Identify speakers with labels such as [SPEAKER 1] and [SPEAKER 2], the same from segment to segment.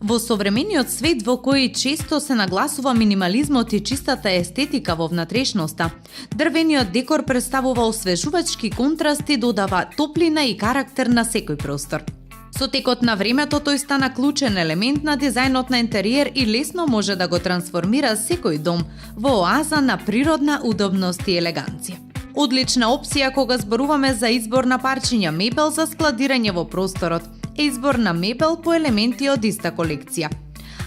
[SPEAKER 1] Во современиот свет во кој често се нагласува минимализмот и чистата естетика во внатрешноста, дрвениот декор представува освежувачки контрасти, додава топлина и карактер на секој простор. Со текот на времето тој стана клучен елемент на дизајнот на интериер и лесно може да го трансформира секој дом во оаза на природна удобност и елеганција. Одлична опција кога зборуваме за избор на парчиња мебел за складирање во просторот е избор на мебел по елементи од иста колекција.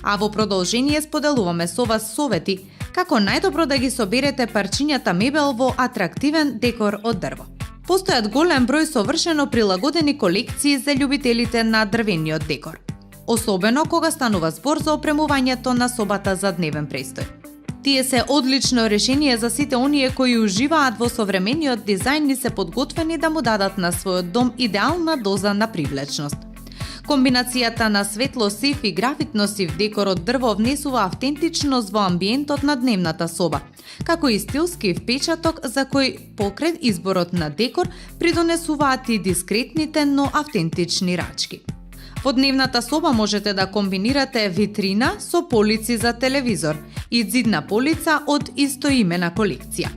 [SPEAKER 1] А во продолжение споделуваме со вас совети како најдобро да ги соберете парчињата мебел во атрактивен декор од дрво. Постојат голем број совршено прилагодени колекции за љубителите на дрвениот декор, особено кога станува збор за опремувањето на собата за дневен престој. Тие се одлично решение за сите оние кои уживаат во современиот дизајн и се подготвени да му дадат на својот дом идеална доза на привлечност. Комбинацијата на светло-сив и графитно-сив декор од дрво внесува автентичност во амбиентот на дневната соба, како и стилски впечаток за кој покрај изборот на декор придонесуваат и дискретните, но автентични рачки. Во дневната соба можете да комбинирате витрина со полици за телевизор и ѕидна полица од истоимена колекција.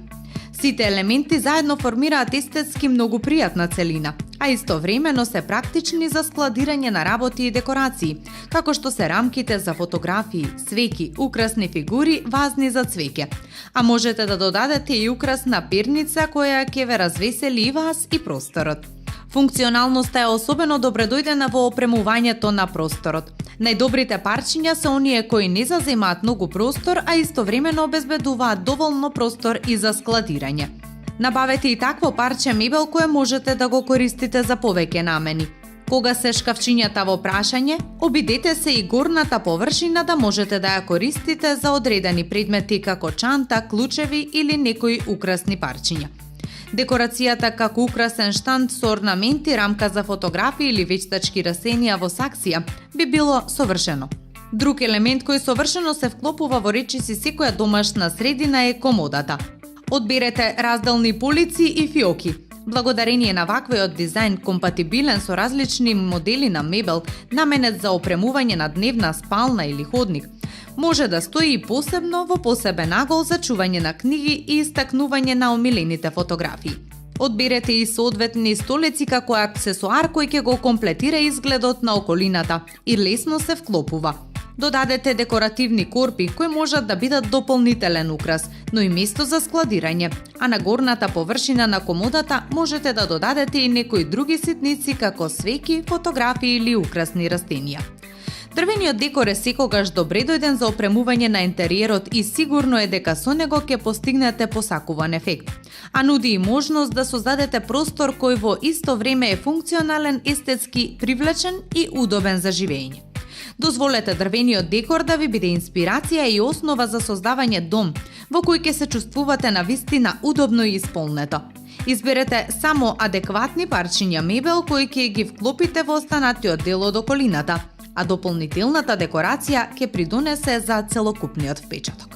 [SPEAKER 1] Сите елементи заедно формираат естетски многу пријатна целина, а истовремено се практични за складирање на работи и декорации, како што се рамките за фотографии, свеќи, украсни фигури, вазни за цвеќе. А можете да додадете и украсна перница која ќе ве развесели и вас и просторот. Функционалноста е особено добредојдена во опремувањето на просторот. Најдобрите парчиња се оние кои не заземаат многу простор, а истовремено обезбедуваат доволно простор и за складирање. Набавете и такво парче мебел кое можете да го користите за повеќе намени. Кога се шкафчињата во прашање, обидете се и горната површина да можете да ја користите за одредени предмети како чанта, клучеви или некои украсни парчиња. Декорацијата како украсен штанд со орнаменти, рамка за фотографии или вештачки расенија во саксија би било совршено. Друг елемент кој совршено се вклопува во речиси секоја домашна средина е комодата. Одберете разделни полици и фиоки. Благодарение на ваквиот дизајн компатибилен со различни модели на мебел, наменет за опремување на дневна спална или ходник, може да стои и посебно во посебен агол за чување на книги и истакнување на омилените фотографии. Одберете и соодветни столици како аксесоар кој ќе го комплетира изгледот на околината и лесно се вклопува. Додадете декоративни корпи кои можат да бидат дополнителен украс, но и место за складирање, а на горната површина на комодата можете да додадете и некои други ситници како свеќи, фотографии или украсни растенија. Дрвениот декор е секогаш добредојден за опремување на интериерот и сигурно е дека со него ќе постигнете посакуван ефект, а нуди и можност да создадете простор кој во исто време е функционален, естетски привлечен и удобен за живење. Дозволете дрвениот декор да ви биде инспирација и основа за создавање дом во кој ќе се чувствувате навистина удобно и исполнето. Изберете само адекватни парчиња мебел кои ќе ги вклопите во останатиот дел од околината, а дополнителната декорација ќе придонесе за целокупниот впечаток.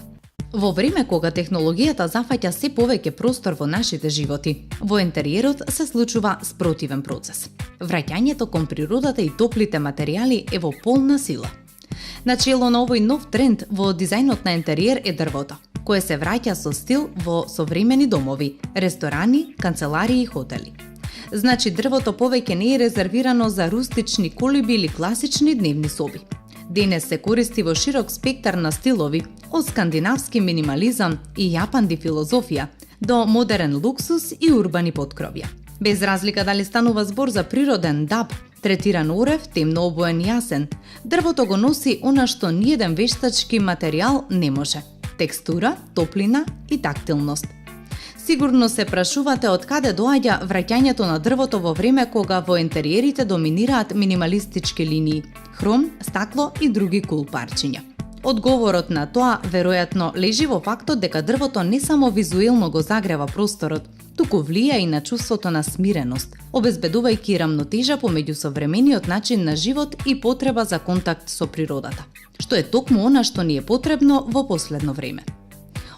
[SPEAKER 1] Во време кога технологијата зафаќа се повеќе простор во нашите животи, во интериерот се случува спротивен процес. Враќањето кон природата и топлите материјали е во полна сила. Начело на овој нов тренд во дизајнот на интериер е дрвото, кое се враќа со стил во современи домови, ресторани, канцеларии и хотели. Значи дрвото повеќе не е резервирано за рустични колиби или класични дневни соби. Денес се користи во широк спектар на стилови, од скандинавски минимализам и јапанди филозофија до модерен луксус и урбани поткровја. Без разлика дали станува збор за природен даб, третиран орев, темно обоен јасен, дрвото го носи она што ниеден вештачки материјал не може – текстура, топлина и тактилност. Сигурно се прашувате од каде доаѓа враќањето на дрвото во време кога во интериерите доминираат минималистички линии, хром, стакло и други кул парчиња. Одговорот на тоа веројатно лежи во фактот дека дрвото не само визуелно го загрева просторот, туку влија и на чувството на смиреност, обезбедувајќи рамнотежа помеѓу современиот начин на живот и потреба за контакт со природата, што е токму она што ни е потребно во последно време.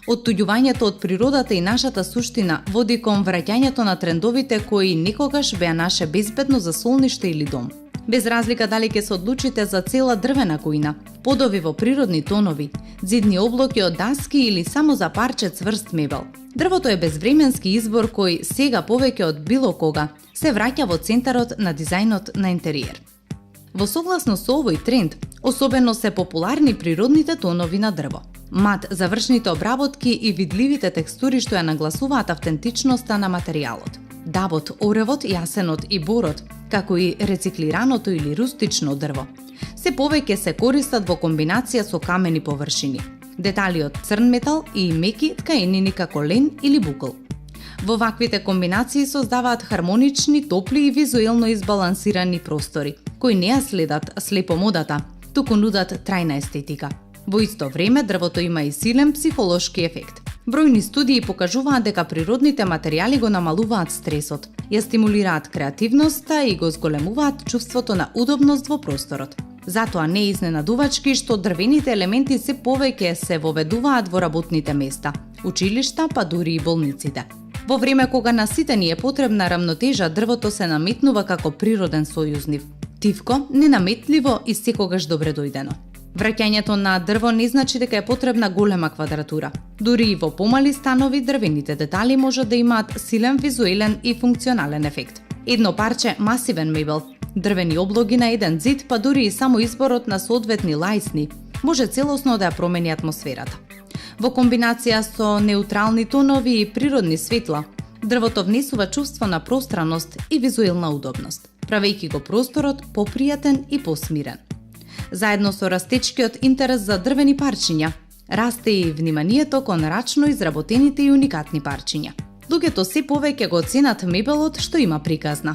[SPEAKER 1] Оттуѓувањето од природата и нашата суштина води кон враќањето на трендовите кои некогаш беа наше безбедно засолниште или дом. Без разлика дали ќе се одлучите за цела дрвена кујна, подови во природни тонови, зидни облоки од даски или само за парче цврст мебел. Дрвото е безвременски избор кој сега повеќе од било кога се враќа во центарот на дизајнот на интериер. Во согласно со овој тренд, особено се популарни природните тонови на дрво. Мат, завршните обработки и видливите текстури што ја нагласуваат автентичноста на материјалот. Дабот, оревот, јасенот и борот, како и рециклираното или рустично дрво, се повеќе се користат во комбинација со камени површини, детали од црн метал и меки ткаенини како лен или букл. Во ваквите комбинации создаваат хармонични, топли и визуелно избалансирани простори, кои не ја следат слепо модата, туку нудат трајна естетика. Во исто време, дрвото има и силен психолошки ефект. Бројни студии покажуваат дека природните материјали го намалуваат стресот, ја стимулираат креативноста и го зголемуваат чувството на удобност во просторот. Затоа не е изненадувачки што дрвените елементи се повеќе се воведуваат во работните места, училишта, па дури и болниците. Во време кога на сите ни е потребна рамнотежа, дрвото се наметнува како природен сојузнив. Тивко, ненаметливо и секогаш добре дојдено. Враќањето на дрво не значи дека е потребна голема квадратура. Дури и во помали станови дрвените детали може да имаат силен визуелен и функционален ефект. Едно парче масивен мебел, дрвени облоги на еден зид, па дури и само изборот на соодветни лајсни може целосно да ја промени атмосферата. Во комбинација со неутрални тонови и природни светла, дрвото внесува чувство на пространост и визуелна удобност, правејќи го просторот попријатен и посмирен. Заедно со растечкиот интерес за дрвени парчиња, расте и вниманието кон рачно изработените и уникатни парчиња. Луѓето се повеќе го ценат мебелот што има приказна,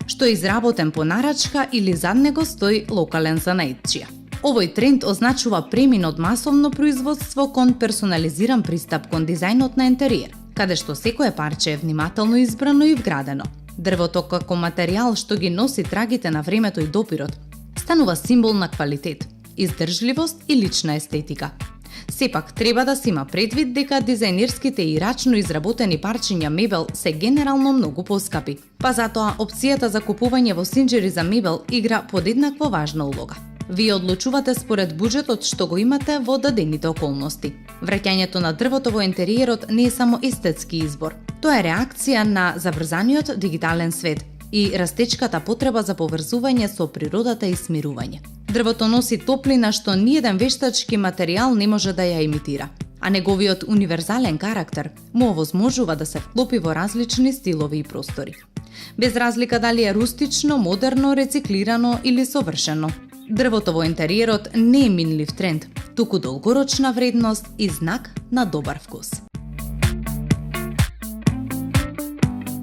[SPEAKER 1] што е изработен по нарачка или зад него стои локален занаетчија. Овој тренд означува премин од масовно производство кон персонализиран пристап кон дизајнот на интериер, каде што секое парче е внимателно избрано и вградено. Дрвото како материјал што ги носи трагите на времето и допирот, станува символ на квалитет, издржливост и лична естетика. Сепак треба да се има предвид дека дизајнерските и рачно изработени парчиња мебел се генерално многу поскапи, па затоа опцијата за купување во синџери за мебел игра подеднакво важна улога. Вие одлучувате според буџетот што го имате во дадените околности. Враќањето на дрвото во интериерот не е само естетски избор. Тоа е реакција на заврзаниот дигитален свет и растечката потреба за поврзување со природата и смирување. Дрвото носи топлина што ниеден вештачки материјал не може да ја имитира, а неговиот универзален карактер му овозможува да се вклопи во различни стилови и простори. Без разлика дали е рустично, модерно, рециклирано или совршено, дрвото во интериерот не е минлив тренд, туку долгорочна вредност и знак на добар вкус.